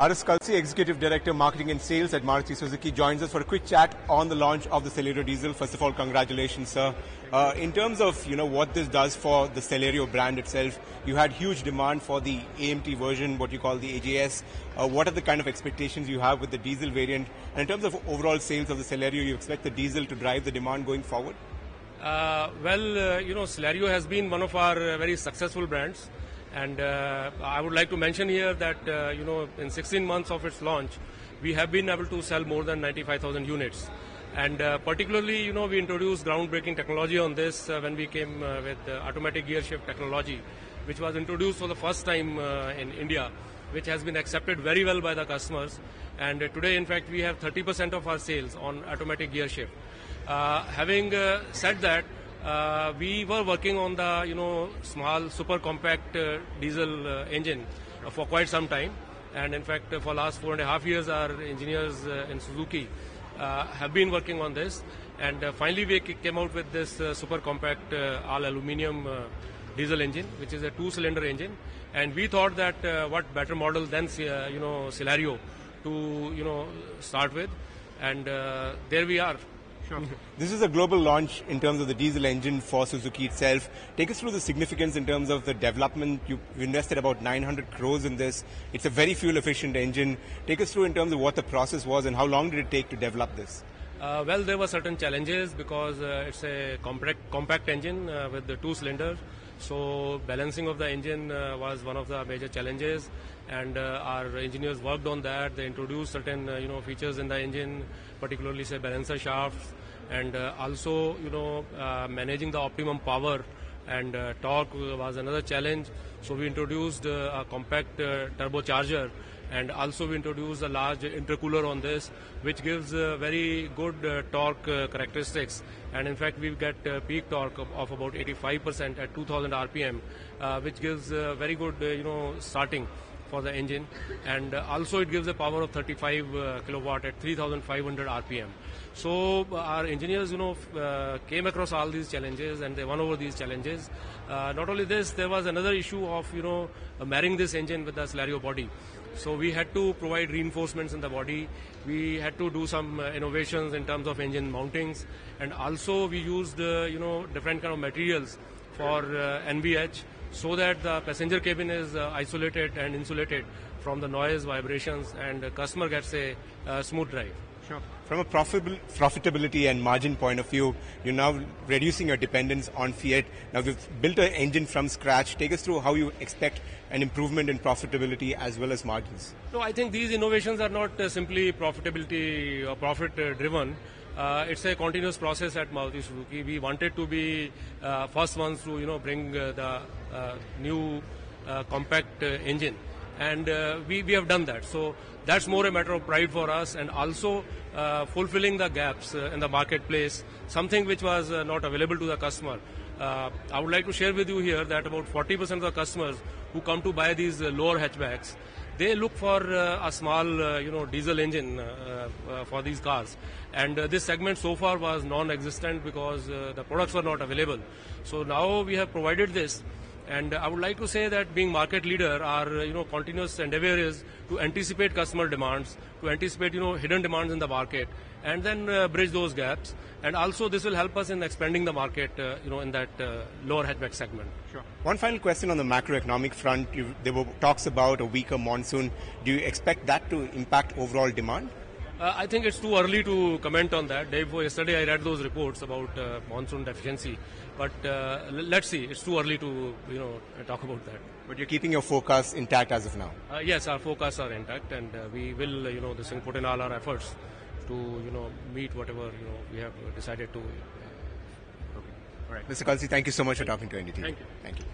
Aris Kalsi, Executive Director, Marketing and Sales at Maruti Suzuki, joins us for a quick chat on the launch of the Celerio Diesel. First of all, congratulations, sir. In terms of what this does for the Celerio brand itself, you had huge demand for the AMT version, what you call the AJS. What are the kind of expectations you have with the diesel variant? And in terms of overall sales of the Celerio, you expect the diesel to drive the demand going forward? Celerio has been one of our very successful brands. And I would like to mention here that, in 16 months of its launch, we have been able to sell more than 95,000 units. And particularly, we introduced groundbreaking technology on this when we came with automatic gear shift technology, which was introduced for the first time in India, which has been accepted very well by the customers. And today, in fact, we have 30% of our sales on automatic gear shift. Having said that, we were working on the small super compact diesel engine for quite some time, and in fact for last 4.5 years our engineers in Suzuki have been working on this, and finally we came out with this super compact all aluminium diesel engine, which is a 2-cylinder engine, and we thought that what better model than Celerio to start with, and there we are. Sure. This is a global launch in terms of the diesel engine for Suzuki itself. Take us through the significance in terms of the development. You invested about 900 crores in this. It's a very fuel efficient engine. Take us through in terms of what the process was and how long did it take to develop this? There were certain challenges because it's a compact engine with the 2-cylinder. So balancing of the engine was one of the major challenges, and our engineers worked on that. They introduced certain features in the engine, particularly say balancer shafts, and also managing the optimum power and torque was another challenge. So we introduced a compact turbocharger, and also we introduced a large intercooler on this, which gives very good torque characteristics. And in fact, we get peak torque of about 85% at 2000 RPM, which gives very good starting for the engine, and also it gives a power of 35 kilowatt at 3500 RPM. So our engineers came across all these challenges and they won over these challenges. Not only this, there was another issue of marrying this engine with the Celerio body. So we had to provide reinforcements in the body. We had to do some innovations in terms of engine mountings, and also we used different kind of materials for NVH, so that the passenger cabin is isolated and insulated from the noise, vibrations, and the customer gets a smooth drive. Sure. From a profitability and margin point of view, you're now reducing your dependence on Fiat. Now you've built an engine from scratch. Take us through how you expect an improvement in profitability as well as margins. No, I think these innovations are not simply profitability or profit driven. It's a continuous process at Maruti Suzuki. We wanted to be first ones to bring the new compact engine, and we have done that. So that's more a matter of pride for us, and also fulfilling the gaps in the marketplace, something which was not available to the customer. I would like to share with you here that about 40% of the customers who come to buy these lower hatchbacks, they look for a small, diesel engine for these cars. And this segment so far was non-existent because the products were not available. So now we have provided this. And I would like to say that being market leader, our continuous endeavor is to anticipate customer demands, to anticipate hidden demands in the market, and then bridge those gaps. And also this will help us in expanding the market, in that lower hatchback segment. Sure. One final question on the macroeconomic front. There were talks about a weaker monsoon. Do you expect that to impact overall demand? I think it's too early to comment on that. Day before yesterday, I read those reports about monsoon deficiency, but let's see. It's too early to talk about that. But you're keeping your forecast intact as of now. Yes, our forecasts are intact, and we will put in all our efforts to meet whatever we have decided to. Okay. All right, Mr. Kalsi, thank you so much for talking to NDTV. Thank you. Thank you.